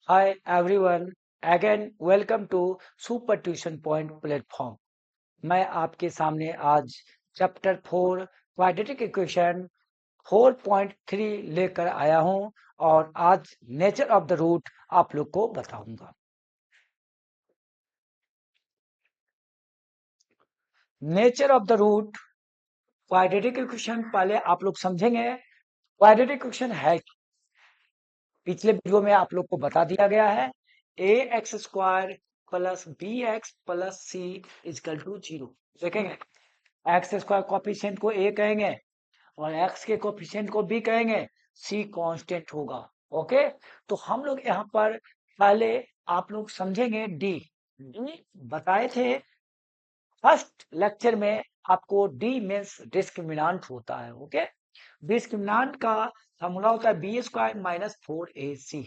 Hi everyone, again welcome to super tuition point platform. मैं आपके सामने आज चैप्टर 4 क्वाड्रेटिक इक्वेशन 4.3 लेकर आया हूं और आज नेचर ऑफ द रूट आप लोग को बताऊंगा। Nature of the root quadratic equation पहले आप लोग समझेंगे। क्वाड्रेटिक इक्वेशन है, पिछले वीडियो में आप लोग को बता दिया गया है, A X square plus B X plus C equal to 0। देखेंगे एक्स स्क्वायर कोफिशिएंट को ए कहेंगे और एक्स के कोफिशिएंट को बी कहेंगे, सी कांस्टेंट होगा। ओके, तो हम लोग यहाँ पर पहले आप लोग समझेंगे डी। डी बताए थे फर्स्ट लेक्चर में आपको, डी मीन्स डिस्क्रिमिनांट होता है। ओके, डिस्क्रिमिनांट का फॉर्मूला होता है B square minus 4ac।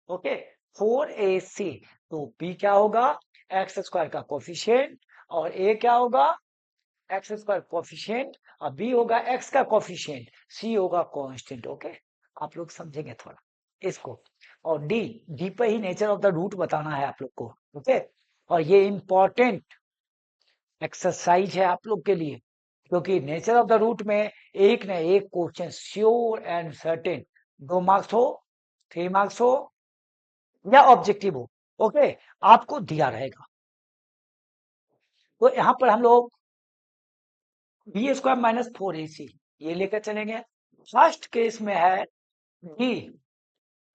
Okay, 4ac, तो बी क्या होगा, एक्स स्क्वायर का कोफिशिएंट, और ए क्या होगा, एक्स स्क्वायर कोफिशिएंट, और बी होगा एक्स का कोफिशिएंट, सी होगा कांस्टेंट। ओके, आप लोग समझेंगे थोड़ा इसको। और डी, डी पे ही नेचर ऑफ द रूट बताना है आप लोग को। ओके, और ये इंपॉर्टेंट एक्सरसाइज है आप लोग के लिए, क्योंकि नेचर ऑफ द रूट में एक न एक question sure and certain, 2 marks हो, 3 मार्क्स हो या ऑब्जेक्टिव हो, ओके, आपको दिया रहेगा। तो यहाँ पर हम लोग बी स्क्वायर माइनस 4ac ये लेकर चलेंगे। फर्स्ट केस में है डी,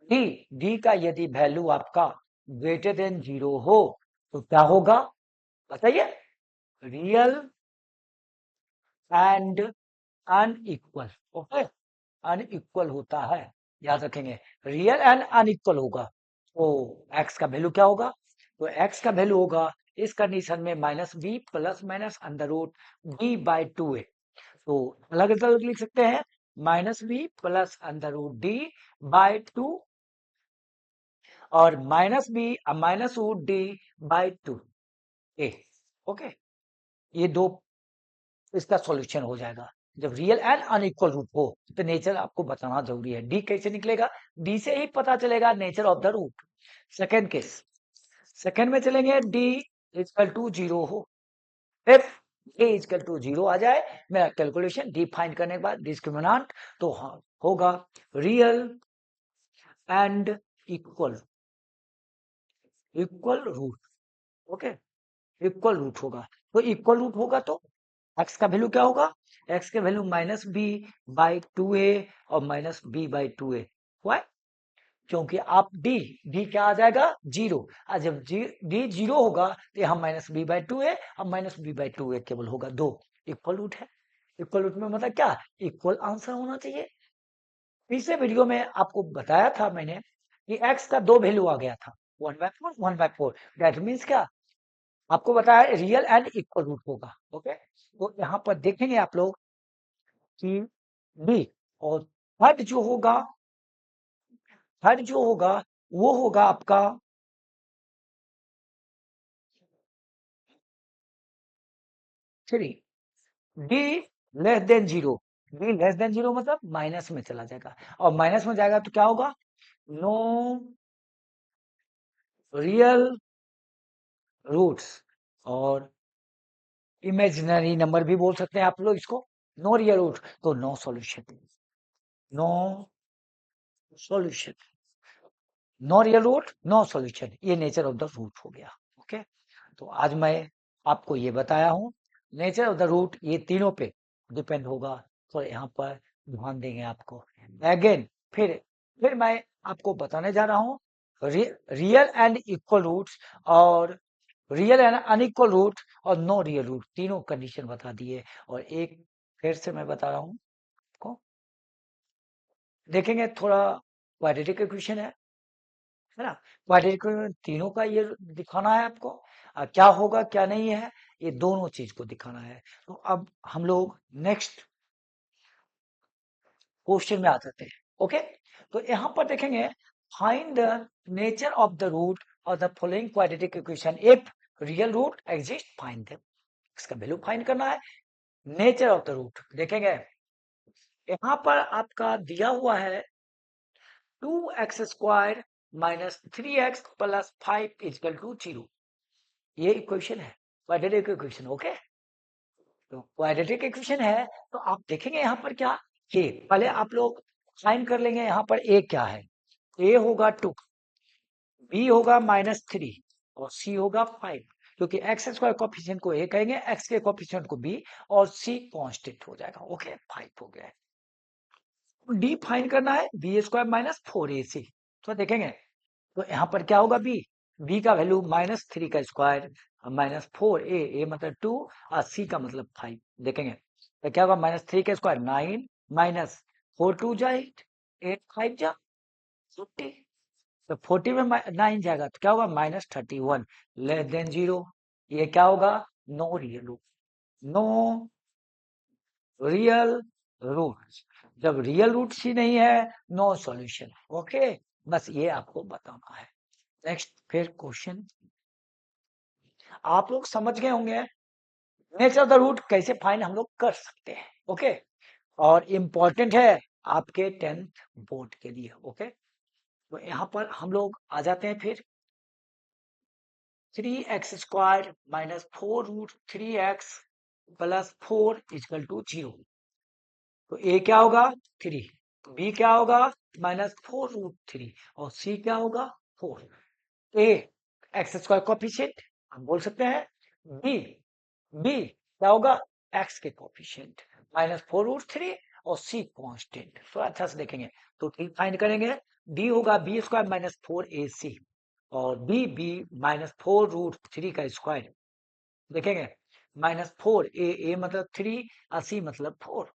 डी, डी का यदि वैल्यू आपका ग्रेटर देन 0 हो तो क्या होगा बताइए, real and unequal. Okay, unequal होता है, याद रखेंगे, रियल एंड अनइक्वल होगा। तो एक्स का वैल्यू क्या होगा, तो एक्स का वैल्यू होगा इस कंडीशन में minus B plus minus under root D by 2a। तो अलग अलग लिख सकते हैं, minus B plus under root D by 2 और minus B minus root D by 2a। Okay, ये दो इसका सॉल्यूशन हो जाएगा। जब रियल एंड अनइक्वल रूट हो तो नेचर आपको बताना जरूरी है। डी कैसे निकलेगा, डी से ही पता चलेगा nature of the root. Second case, second में चलेंगे, डी इजकल टू 0 हो। इफ डी इजकल टू 0 आ जाए, मेरा कैलकुलेशन डी फाइंड करने के बाद डिस्क्रिमिनांट, तो हाँ होगा real and equal, equal root. Okay, equal root होगा, तो इक्वल रूट होगा तो एक्स का वैल्यू क्या होगा, एक्स के value minus B by 2a और minus B by 2a। Y, क्योंकि आप डी, डी क्या आ जाएगा 0, और जब डी 0 होगा तो यहाँ माइनस बी बाई 2a और माइनस बी बाई 2a केवल होगा। दो इक्वल रूट है, इक्वल रूट में मतलब क्या, इक्वल आंसर होना चाहिए। पिछले वीडियो में आपको बताया था मैंने कि एक्स का दो वैल्यू आ गया था, 1/4 1/4, दैट मीन्स क्या, आपको बताया रियल एंड इक्वल रूट होगा। ओके, तो यहाँ पर देखेंगे आप लोग कि बी, और थर्ड जो होगा, थर्ड जो होगा वो होगा आपका three, D less than 0। D less than 0 मतलब माइनस में चला जाएगा, और माइनस में जाएगा तो क्या होगा, नो रियल रूट्स, और इमेजिनरी नंबर भी बोल सकते हैं आप लोग इसको, नो रियल रूट, तो no solution, no solution, no real root no solution, ये नेचर ऑफ द रूट हो गया। ओके, तो आज मैं आपको ये बताया हूं, नेचर ऑफ द रूट ये तीनों पे डिपेंड होगा, तो यहाँ पर ध्यान देंगे आपको। अगेन फिर मैं आपको बताने जा रहा हूँ रियल एंड इक्वल रूट्स, और रियल एंड अनइक्वल रूट, और नो रियल रूट, तीनों कंडीशन बता दिए। और एक फिर से मैं बता रहा हूँ आपको, देखेंगे थोड़ा क्वाड्रेटिक इक्वेशन है ना, क्वाड्रेटिक तीनों का ये दिखाना है आपको, क्या होगा क्या नहीं है, ये दोनों चीज को दिखाना है। तो अब हम लोग नेक्स्ट क्वेश्चन में आ जाते हैं। ओके, तो यहाँ पर देखेंगे, find the nature of the root और the following quadratic equation if real root exist, find them. इसका वैल्यू फाइंड करना है, नेचर ऑफ द रूट देखेंगे। यहाँ पर आपका दिया हुआ है 2x square minus 3x plus 5 is equal to 0। ये इक्वेशन है, क्वाड्रेटिक इक्वेशन। ओके, तो क्वाड्रेटिक इक्वेशन है तो आप देखेंगे यहाँ पर क्या, ये पहले आप लोग फाइंड कर लेंगे यहाँ पर a क्या है। a होगा 2, b होगा -3 और c होगा 5, क्योंकि एक्स स्क्वायर कोफिशिएंट को a कहेंगे, x के कोफिशिएंट को b और c कांस्टेंट हो जाएगा। ओके, 5 हो गया है। डी फाइंड करना है, बी स्क्वायर माइनस 4ac। तो देखेंगे तो यहाँ पर क्या होगा, बी का वैल्यू -3 का स्क्वायर -4, ए मतलब 2 और सी का मतलब 5। देखेंगे तो क्या होगा, -3 का स्क्वायर 9 माइनस 4 2 जा 8, 8 5 जा 40। तो 40 में 9 जाएगा तो क्या होगा, -31 लेस देन 0। ये क्या होगा, no real root, no real root. जब रियल रूट ही नहीं है, नो सॉल्यूशन। ओके, बस ये आपको बताना है। नेक्स्ट फिर क्वेश्चन आप लोग समझ गए होंगे, नेचर ऑफ द रूट कैसे फाइंड हम लोग कर सकते हैं। ओके, और इम्पोर्टेंट है आपके 10th बोर्ड के लिए। ओके, तो यहाँ पर हम लोग आ जाते हैं फिर 3x² minus 4√3x plus 4 is equal to 0। तो a क्या होगा 3, b क्या होगा -4√3 और c क्या होगा 4। a x² कोफिशिएंट हम बोल सकते हैं, b क्या होगा x के कोफिशिएंट -4√3 और c कांस्टेंट। तो अच्छा से देखेंगे तो ठीक फाइंड करेंगे, d होगा b² माइनस 4ac और b -4√3 का स्क्वायर। देखेंगे -4 a मतलब 3 और c मतलब 4।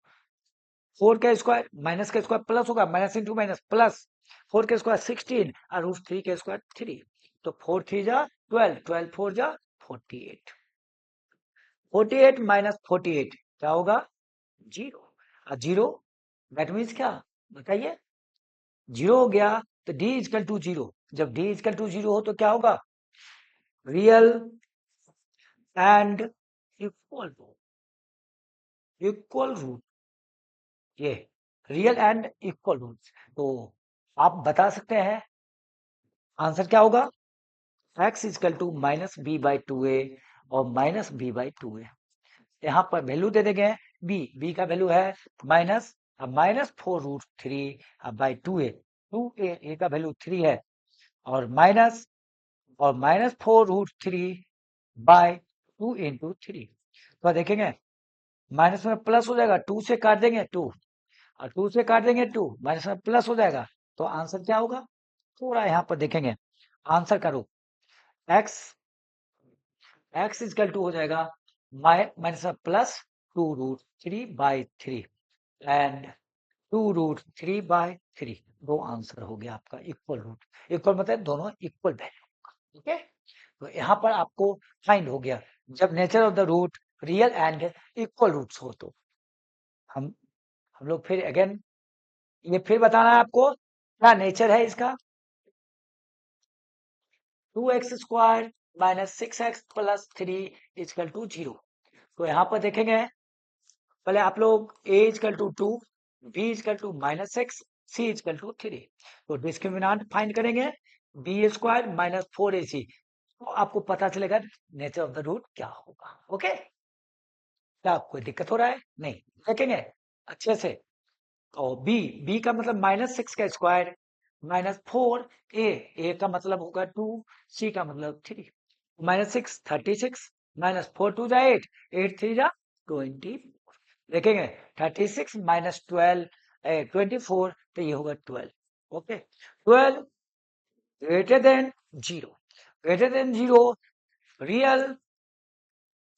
4 का स्क्वायर माइनस का स्क्वायर प्लस होगा, माइनस इंटू माइनस प्लस, 4 के स्क्वायर 16 और √3 के स्क्वायर 3। तो 4 3 जा 12, 12 4 जा 48, 48 माइनस 48 क्या होगा 0। और 0 दैट मीन्स क्या बताइए, 0 हो गया तो d इजकल टू 0। जब d इजकल टू 0 हो तो क्या होगा, रियल एंड इक्वल रूट। ये रियल एंड इक्वल रूट। तो आप बता सकते हैं आंसर क्या होगा, x इजकल टू -b/2a और -b/2a। यहाँ पर वैल्यू दे देंगे, b का वैल्यू है -4√3/2a, 2a का वैल्यू 3 है और -4√3/2 इंटू 3। तो देखेंगे माइनस में प्लस हो जाएगा, 2 से काट देंगे 2 और 2 से काट देंगे 2, माइनस में प्लस हो जाएगा। तो आंसर क्या होगा, थोड़ा यहाँ पर देखेंगे आंसर का रूप, x इजकल टू हो जाएगा माइनस प्लस 2√3/3 एंड 2√3/3। दो आंसर हो गया आपका इक्वल रूट। इक्वल मतलब दोनों इक्वल वैल्यू। ठीक है, तो यहाँ पर आपको फाइंड हो गया जब nature of the root real and equal roots हो। तो हम लोग फिर अगेन ये फिर बताना है आपको क्या नेचर है इसका, 2x² minus 6x plus 3 is equal to 0। तो यहाँ पर देखेंगे पहले आप लोग a is equal to 2, b is equal to -6, c is equal to 3। तो डिस्क्रिमिनेंट फाइंड करेंगे, b² माइनस 4ac। तो आपको पता चलेगा नेचर ऑफ द रूट क्या होगा। ओके, क्या कोई दिक्कत हो रहा है, नहीं देखेंगे अच्छे से। और b का मतलब -6 का स्क्वायर -4 a का मतलब होगा 2, c का मतलब 3। -6 36 -4 2 जा 8, 8 3 जा 20। देखेंगे 36 माइनस 12 24, तो ये होगा 12। Okay, 12 greater than 0, greater than 0 real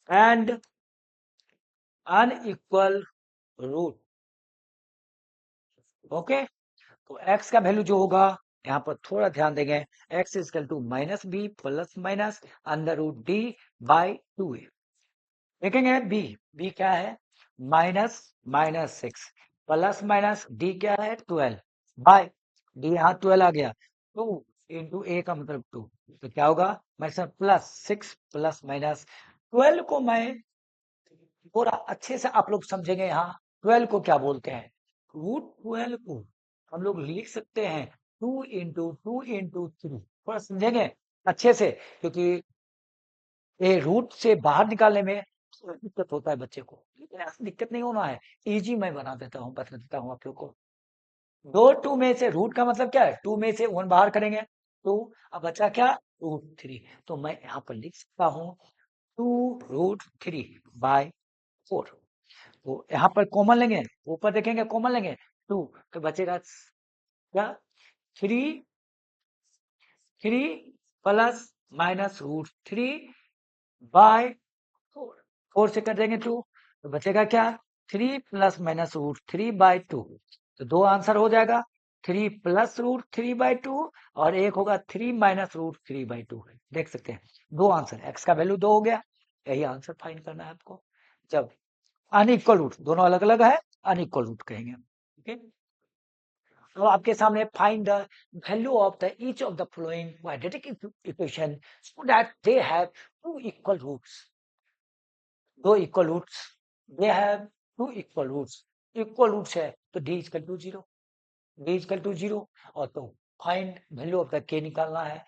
and unequal root. Okay, तो x का वैल्यू जो होगा यहाँ पर थोड़ा ध्यान देंगे, x is equal to -b plus minus √d/2a। देखेंगे b क्या है -6 प्लस माइनस d क्या है 12 बाय d, यहाँ 12 आ गया 2 इंटू a का मतलब 2। तो क्या होगा +6 प्लस माइनस 12 को मैं थोड़ा अच्छे से आप लोग समझेंगे। यहाँ 12 को क्या बोलते हैं, √12 को हम लोग लिख सकते हैं 2 × 2 × 3। थोड़ा समझेंगे अच्छे से, क्योंकि ये रूट से बाहर निकालने में थोड़ा दिक्कत होता है बच्चे को, लेकिन ऐसा दिक्कत नहीं होना है। इजी मैं बना देता हूँ, बता देता हूँ आप लोग को। दो टू में से रूट का मतलब क्या है, टू में से वन बाहर करेंगे टू, अब बचा क्या, √3। तो मैं यहाँ पर लिख सकता हूँ 2√3/4। तो यहाँ पर कॉमन लेंगे, ऊपर देखेंगे कॉमन लेंगे 2, तो बचेगा क्या, 3 प्लस माइनस √3/4। 4 से कर देंगे 2, तो बचेगा क्या, 3 प्लस माइनस √3/2। तो दो आंसर हो जाएगा, 3 प्लस √3/2 और एक होगा 3 माइनस √3/2। देख सकते हैं दो आंसर, एक्स का वैल्यू 2 हो गया। यही आंसर फाइंड करना है आपको। जब अनइक्वल रूट, दोनों अलग अलग है, अनइक्वल रूट कहेंगे। ओके, तो आपके सामने find the value of the each of the following quadratic equation so that they have two equal roots. दो equal roots, they have two equal roots. Equal roots है तो d equal to 0, d equal to 0, और तो find value of the k निकालना है।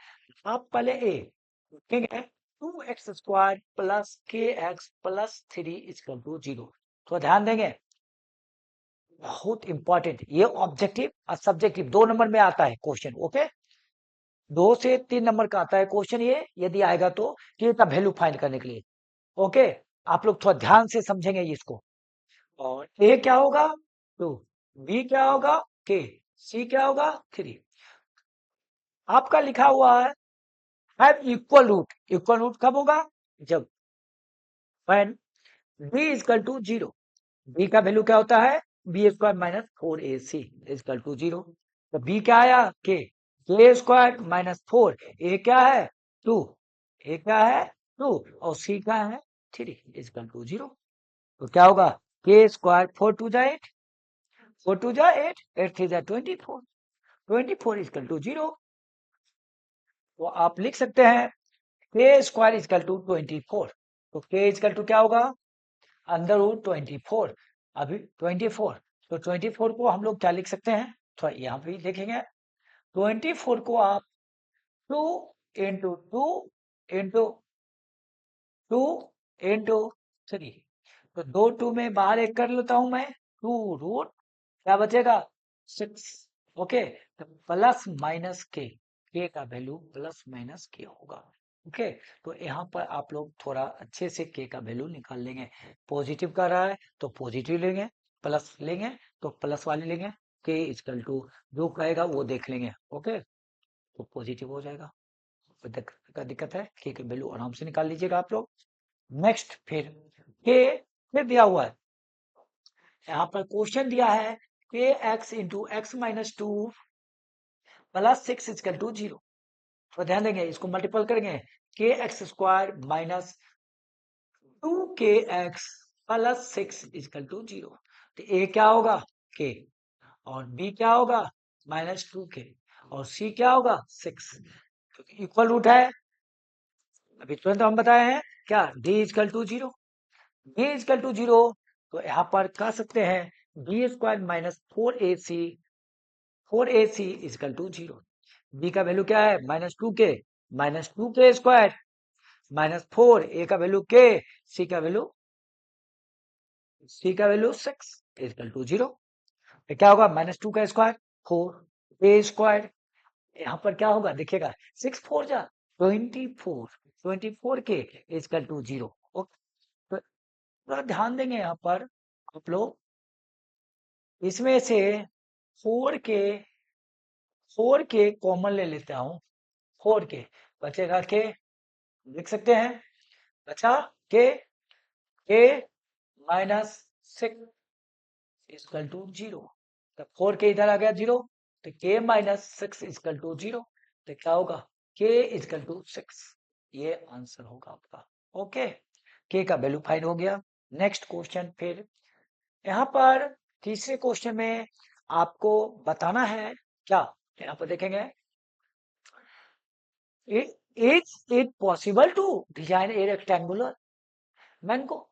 आप पहले a देखेंगे, 2x² plus kx plus 3 equal to 0। तो ध्यान देंगे, बहुत इंपॉर्टेंट, ये ऑब्जेक्टिव और सब्जेक्टिव 2 नंबर में आता है क्वेश्चन। ओके, 2 से 3 नंबर का आता है क्वेश्चन ये, यदि आएगा तो k का वैल्यू फाइंड करने के लिए। ओके, आप लोग थोड़ा ध्यान से समझेंगे इसको। और a क्या होगा 2, b क्या होगा k, c क्या होगा 3। आपका लिखा हुआ है have equal root. Equal root कब होगा, जब when b equal to 0। b का वैल्यू क्या होता है, b² minus 4ac equal to 0। तो b क्या आया, k² माइनस 4, a क्या है 2, a क्या है 2, और c क्या है 3 इक्वल टू 0। तो क्या होगा, k², 4 2 8, 4 2 8, 8 3 24, 24 इक्वल टू 0। तो आप लिख सकते हैं k² इक्वल टू 24। तो k इक्वल टू क्या होगा, अंडर रूट 24। अभी 24, तो 24 को हम लोग क्या लिख सकते हैं, थोड़ा यहाँ पे देखेंगे। 24 को आप 2 इंटू 2 इंटू 2 इंटू 3, तो 2 2 में बाहर एक कर लेता हूं मैं, 2 रूट क्या बचेगा 6। ओके, तो प्लस माइनस के का वैल्यू प्लस माइनस के होगा। ओके, तो यहाँ पर आप लोग थोड़ा अच्छे से के का वैल्यू निकाल लेंगे। पॉजिटिव कर रहा है तो पॉजिटिव लेंगे, प्लस लेंगे तो प्लस वाले लेंगे, के इक्वल टू जो कहेगा वो देख लेंगे। ओके, तो पॉजिटिव हो जाएगा, कोई दिक्कत है, के की वैल्यू आराम से निकाल लीजिएगा आप लोग। नेक्स्ट फिर दिया हुआ है, यहाँ पर क्वेश्चन दिया है के X into X minus 2 plus 6 equal to 0। तो ध्यान देंगे, इसको मल्टीपल करेंगे, kx² minus 2kx plus 6 equal to 0। तो a क्या होगा k, और b क्या होगा -2k, और c क्या होगा 6, क्योंकि इक्वल रूट है। अभी तुरंत हम बताए हैं क्या, d equal to 0, b equal to 0। तो यहाँ पर कह सकते हैं b² minus 4ac equal to 0। b का वैल्यू क्या है -2k, -2k² माइनस 4, a का वैल्यू k, c का वैल्यू 6 इक्वल टू 0। तो क्या होगा, -2 का स्क्वायर 4, a स्क्वायर, यहाँ पर क्या होगा देखिएगा, 6 4 जा 24, 24 के इक्वल टू 0। ओके, तो थोड़ा ध्यान देंगे यहाँ पर आप लोग, इसमें से 4 के कॉमन ले लेता हूँ, 4 के बचेगा के, लिख सकते हैं, बचा के माइनस 6 इक्वल टू 0। तो 4 के इधर आ गया 0, तो k माइनस 6 इक्वल टू 0। तो क्या होगा, k इक्वल टू 6, ये आंसर होगा आपका। ओके, k का वैल्यू फाइंड हो गया। नेक्स्ट क्वेश्चन, फिर यहाँ पर तीसरे क्वेश्चन में आपको बताना है क्या, यहाँ पर देखेंगे, is it possible to design a rectangular mango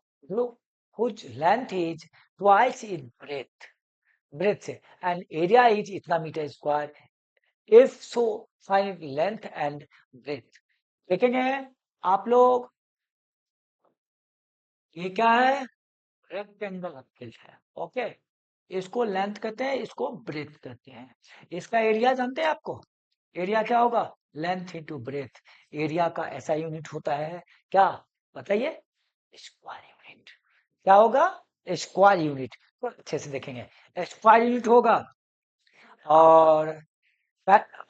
whose length is twice its breadth से, and area is इतना meter square if so find length and breadth. देखेंगे आप लोग, ये क्या है, रेक्टेंगल है, ओके। इसको लेंथ कहते हैं, इसको ब्रेथ कहते हैं। इसका एरिया जानते हैं आपको, एरिया क्या होगा, लेंथ इंटू ब्रेथ। एरिया का ऐसा यूनिट होता है क्या, बताइए, स्क्वायर यूनिट। क्या होगा, स्क्वायर यूनिट। तो अच्छे से देखेंगे, स्क्वायर यूनिट होगा। और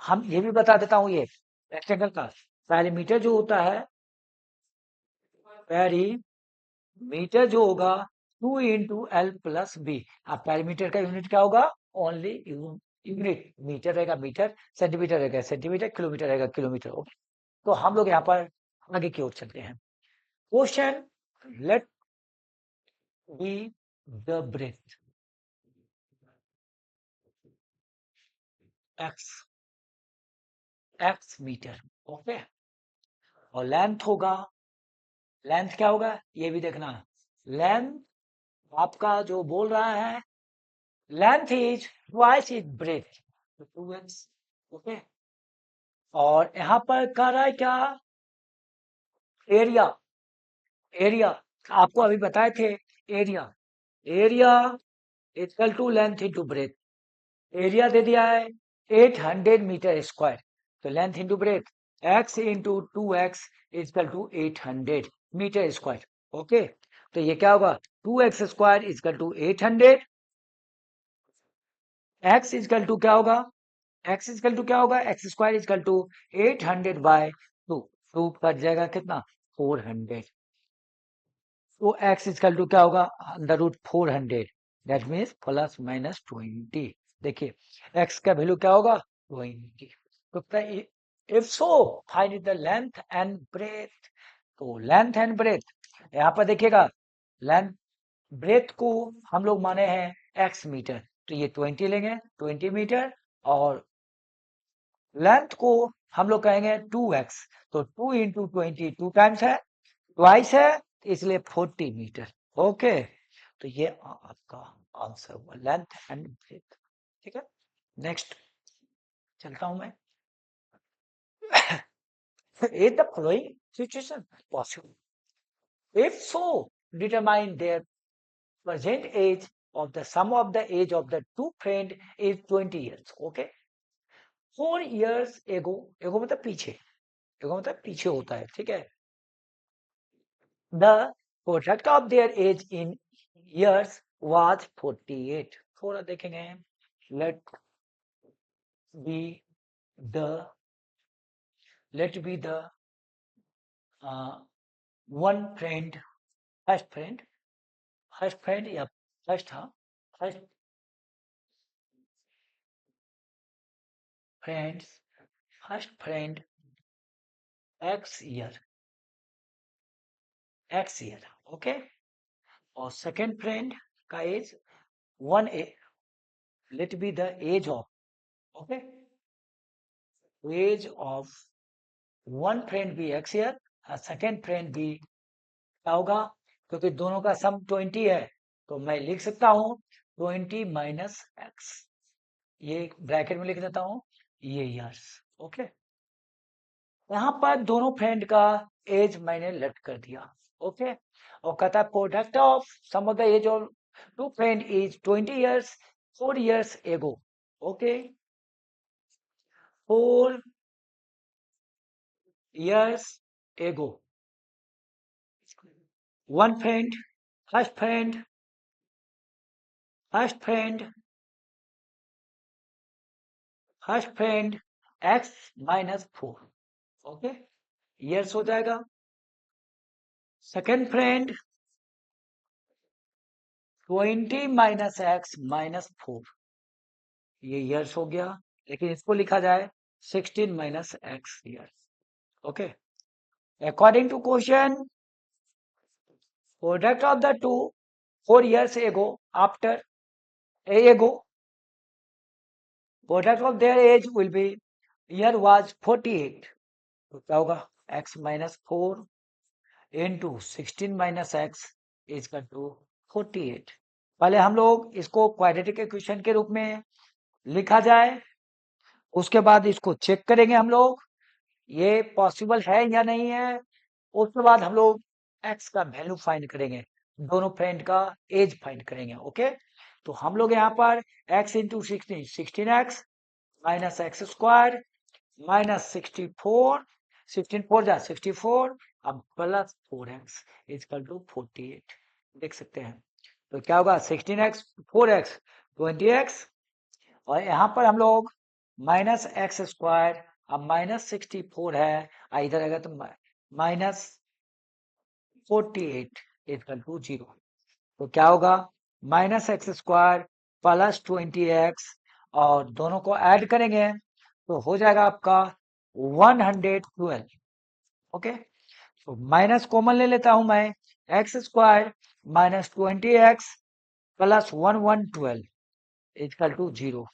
हम ये भी बता देता हूँ, ये रेक्टेंगल का पेरीमीटर जो होता है, पेरीमीटर जो होगा 2 × L + B। अब पेरीमीटर का यूनिट क्या होगा, ओनली यूनिट, मीटर रहेगा मीटर, सेंटीमीटर रहेगा सेंटीमीटर, किलोमीटर रहेगा किलोमीटर, ओके। तो हम लोग यहाँ पर आगे की ओर चलते हैं। Question, let be the breadth x meter, okay. और लेंथ होगा, लेंथ क्या होगा ये भी देखना, लेंथ आपका जो बोल रहा है, length is twice is breadth, 2x, okay. और यहाँ पर कह रहा है क्या, एरिया, एरिया आपको अभी बताए थे, area, area equal to length into breadth. Area दे दिया है 800 मीटर स्क्वायर, तो length into breadth x into 2x equal to 800 meter square, okay. तो ये क्या होगा, 2x square equal to 800, x equal to क्या होगा, x इक्वल टू क्या होगा, X square equal to 800/2, two cut जाएगा कितना, 400। तो x इक्वल टू क्या होगा, √400, दैट मीन्स ±20। देखिए x का वैल्यू क्या होगा, 20। तो if so find the length and breadth. तो लेंथ एंड ब्रेथ, यहाँ पर देखिएगा, लेंथ ब्रेथ को हम लोग माने हैं x मीटर, तो ये 20 लेंगे, 20 मीटर। और लेंथ को हम लोग कहेंगे 2x, तो 2 × 20 2 टाइम्स है, ट्वाइस है, इसलिए 40 मीटर, ओके। तो ये आपका आंसर हुआ, लेंथ एंड ब्रेथ, ठीक है। नेक्स्ट चलता हूं मैं। Is the following situation possible, if so determine there present age of the sum of the age of the two friend is 20 years, okay। 4 years ago, एगो मतलब पीछे, एगो मतलब पीछे होता है, ठीक है। The product of their age in years was 48। थोड़ा देखेंगे, let be the let be the one friend, first friend, first friend या first, हाँ, first friends, first friend x year, x year, okay। और second friend का as 1 let be the age of, okay, age of one friend भी x year, second friend भी क्या होगा, क्योंकि दोनों का सम 20 है, तो मैं लिख सकता हूं 20 माइनस एक्स, ये ब्रैकेट में लिख देता हूं, ये ईयर्स, ओके। यहाँ पर दोनों फ्रेंड का एज मैंने लेट कर दिया, ओके। और कहता है product of sum of the age of two friend is 20 years 4 years ago, okay. 4 years ago, one friend, first friend, first friend, first friend x -4, okay, years हो जाएगा। Second friend 20 - x -4, ये years हो गया, लेकिन इसको लिखा जाए 16 - x years, okay. According to question, product of the two 4 years ago after ago, product of their age will be, year was 48, तो क्या होगा, x -4 into 16 - x is equal to 48। पहले हम लोग इसको क्वाड्रेटिक इक्वेशन के रूप में लिखा जाए, उसके बाद इसको चेक करेंगे हम लोग, ये पॉसिबल है या नहीं है। उसके बाद हम लोग x का वैल्यू फाइंड करेंगे, दोनों फ्रेंड का एज फाइंड करेंगे। ओके, तो हम लोग यहाँ पर x into 16x minus X square minus 64, 16 4 जा 64, अब प्लस 4x इजकल टू 48 देख सकते हैं। तो क्या होगा 16x 4x 20x, और यहाँ पर हम लोग माइनस एक्स स्क्वायर, अब माइनस 64 है, इधर आएगा तो माइनस 48 इजकल टू 0। तो क्या होगा minus X square plus 20x, और दोनों को ऐड करेंगे तो हो जाएगा आपका 112। ओके, तो माइनस कॉमन ले लेता हूं मैं, X square minus 20x plus 1112 is equal to 0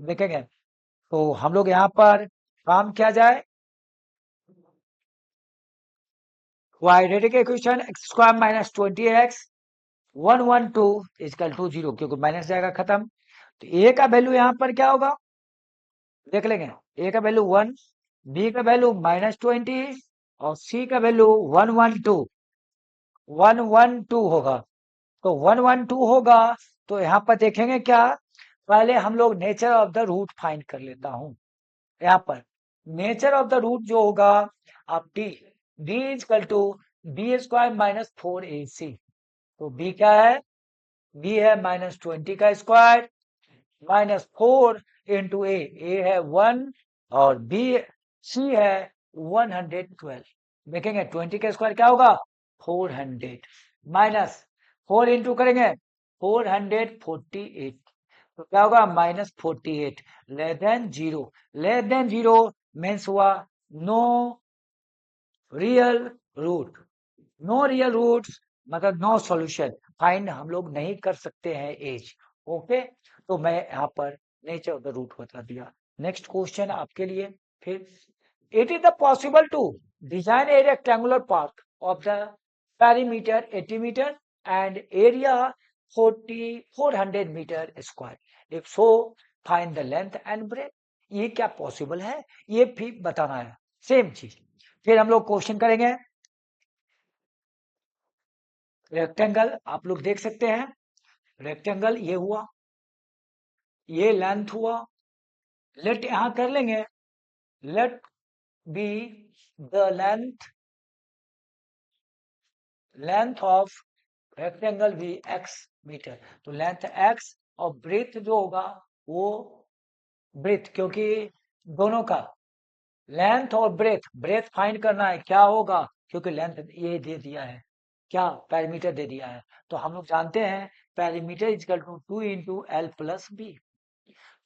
देखेंगे। तो हम लोग यहाँ पर काम किया जाए, quadratic equation X square minus 20x 112 is equal to 0, क्योंकि माइनस जाएगा खत्म। तो ए का वैल्यू यहाँ पर क्या होगा देख लेंगे, ए का वैल्यू 1, बी का वैल्यू माइनस 20 और सी का वैल्यू 112 होगा। तो 112 होगा, तो यहाँ पर देखेंगे क्या, पहले हम लोग nature of the root find कर लेता हूं। यहाँ पर नेचर ऑफ द रूट जो होगा आप D is equal to B square minus 4ac। तो बी क्या है, बी है माइनस 20 का स्क्वायर माइनस 4 इंटू ए है 1 और बी सी है 112। देखेंगे 20 का स्क्वायर क्या होगा 400 माइनस 4 इंटू करेंगे 448, तो क्या होगा minus 48 less than 0। Less than 0 means हुआ no real root, no real roots मतलब नो सॉल्यूशन, फाइंड हम लोग नहीं कर सकते हैं एज। ओके, तो मैं यहाँ पर नेचर ऑफ द रूट बता दिया। नेक्स्ट क्वेश्चन आपके लिए फिर, it is the possible to design a rectangular park of the perimeter 80 meter and area 400 meter square, if so find the length and breadth. ये क्या पॉसिबल है, ये भी बताना है, सेम चीज। फिर हम लोग क्वेश्चन करेंगे, रेक्टेंगल आप लोग देख सकते हैं, रेक्टेंगल ये हुआ, ये लेंथ हुआ, लेट यहां कर लेंगे, let be the length of rectangle भी x मीटर। तो लेंथ x और ब्रेथ जो होगा वो ब्रेथ, क्योंकि दोनों का लेंथ और ब्रेथ, ब्रेथ फाइंड करना है क्या होगा, क्योंकि लेंथ ये दे दिया है, क्या पेरीमीटर दे दिया है। तो हम लोग जानते हैं perimeter is equal to 2 into L plus B.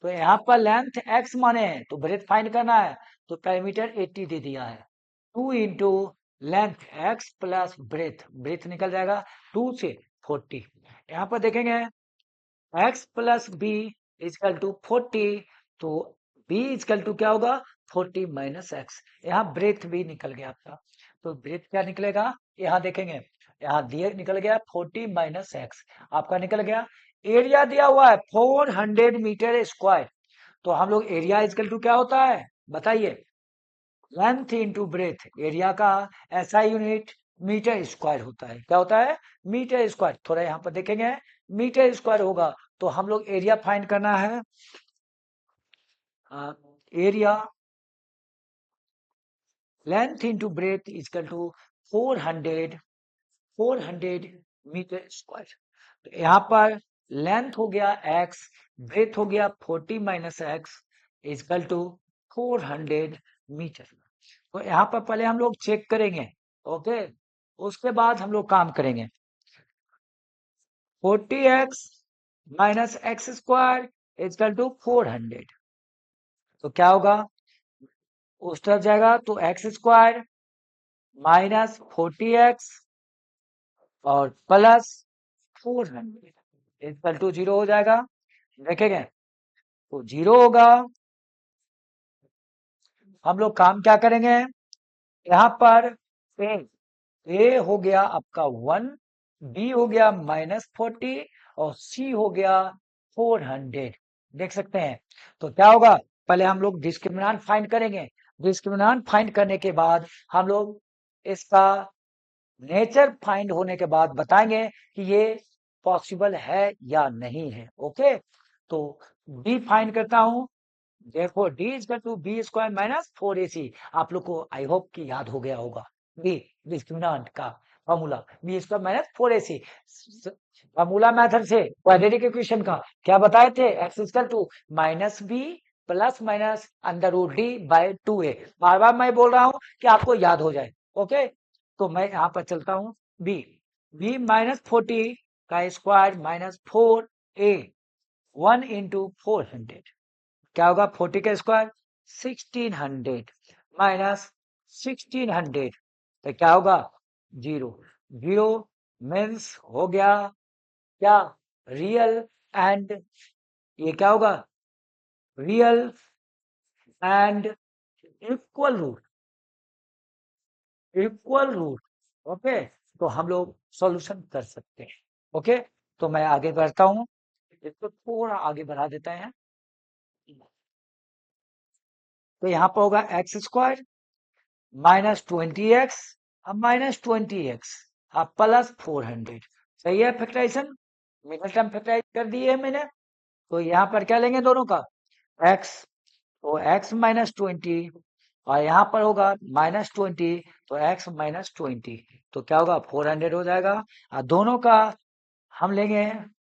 तो यहाँ पर लेंथ x माने हैं तो ब्रेथ फाइंड करना है, तो पेरीमीटर 80 दे दिया है, 2 into length x plus breadth, breadth निकल जाएगा 2 से 40। यहाँ पर देखेंगे x plus B is equal to 40, तो b इजकल टू क्या होगा 40 माइनस एक्स, यहाँ ब्रेथ भी निकल गया आपका। तो ब्रेथ क्या निकलेगा, यहाँ देखेंगे, यहाँ दिए निकल गया 40 माइनस एक्स, आपका निकल गया। एरिया दिया हुआ है 400 मीटर स्क्वायर, तो हम लोग एरिया इजकल टू क्या होता है बताइए, लेंथ इंटू ब्रेथ, एरिया का ऐसा यूनिट मीटर स्क्वायर होता है, क्या होता है मीटर स्क्वायर। थोड़ा यहाँ पर देखेंगे मीटर स्क्वायर होगा, तो हम लोग एरिया फाइंड करना है, area length into breadth is equal to 400 meter square. तो यहाँ पर लेंथ हो गया x, ब्रेथ हो गया 40 minus X is equal to 400 meter. तो यहाँ पर पहले हम लोग चेक करेंगे, ओके, उसके बाद हम लोग काम करेंगे। 40x minus X square is equal to 400, तो क्या होगा उस तरफ जाएगा तो एक्स स्क्वायर माइनस 40x और प्लस 400 इक्वल टू 0 हो जाएगा। देखेंगे तो 0 होगा, हम लोग काम क्या करेंगे, यहाँ पर ए हो गया आपका 1, बी हो गया माइनस 40 और सी हो गया 400 देख सकते हैं। तो क्या होगा पहले हम लोग डिस्क्रिमिनेंट फाइंड करेंगे। डिस्क्रिमिनेंट फाइंड करने के बाद हम लोग इसका नेचर फाइंड होने के बाद बताएंगे कि ये पॉसिबल है या नहीं है। ओके, तो डी फाइंड करता हूं। देखो D is equal to B square minus 4ac। आप लोग को आई होप कि याद हो गया होगा बी डिस्क्रिमिनेंट का formula, B square minus 4ac। Formula method से क्वाड्रेटिक इक्वेशन का क्या बताए थे, X is equal to minus B plus minus under root D by 2a। बार बार मैं बोल रहा हूं कि आपको याद हो जाए। ओके, तो मैं यहां पर चलता हूं बी, बी माइनस 40 का स्क्वायर माइनस 4a 1 इंटू 400 क्या होगा, 40 का स्क्वायर 1600 माइनस 1600 तो क्या होगा, 0। 0 मीन्स हो गया क्या, रियल एंड, ये क्या होगा, real and equal root, equal root. Okay, तो हम लोग सॉल्यूशन कर सकते हैं। ओके, तो मैं आगे बढ़ता हूं, इसको थोड़ा आगे बढ़ा देते हैं। तो यहाँ पर होगा एक्स स्क्वायर माइनस 20x अब माइनस 20x अब प्लस 400। सही है, फैक्टराइजेशन मिडिल टर्म फैक्टराइज कर दिए है मैंने। तो यहाँ पर क्या लेंगे दोनों का, x, तो x माइनस 20 और यहाँ पर होगा माइनस 20 तो x माइनस 20 तो क्या होगा 400 हो जाएगा। और दोनों का हम लेंगे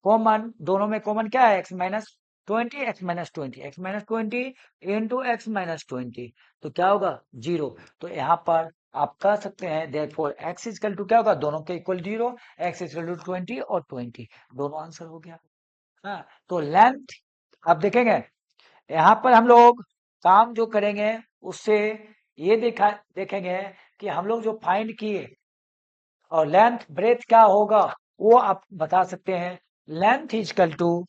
कॉमन, दोनों में कॉमन क्या है, x minus 20 x minus 20 x minus 20 into X minus 20 तो क्या होगा 0। तो यहाँ पर आप कह सकते हैं देयरफॉर x इजकल टू क्या होगा, दोनों के इक्वल 0, x इजकल टू 20 और 20 दोनों आंसर हो गया। हाँ, तो लेंथ आप देखेंगे यहाँ पर हम लोग काम जो करेंगे उससे ये देखेंगे कि हम लोग जो फाइंड किए और लेंथ ब्रेथ क्या होगा वो आप बता सकते हैं। Length equal to,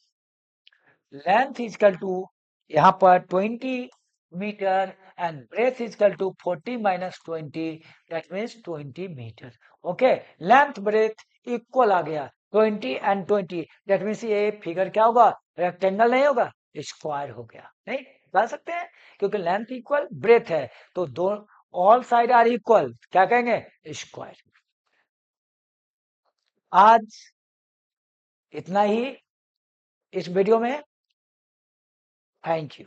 length equal to यहाँ पर 20 meter and breadth is equal to 40 minus 20 that means 20 meter. Okay, length breadth equal आ गया 20 एंड 20 दैट मीन्स ये फिगर क्या होगा, रेक्टेंगल नहीं होगा, स्क्वायर हो गया। नहीं बता सकते हैं क्योंकि लेंथ इक्वल ब्रेथ है तो दो ऑल साइड आर इक्वल क्या कहेंगे, स्क्वायर। आज इतना ही इस वीडियो में, थैंक यू।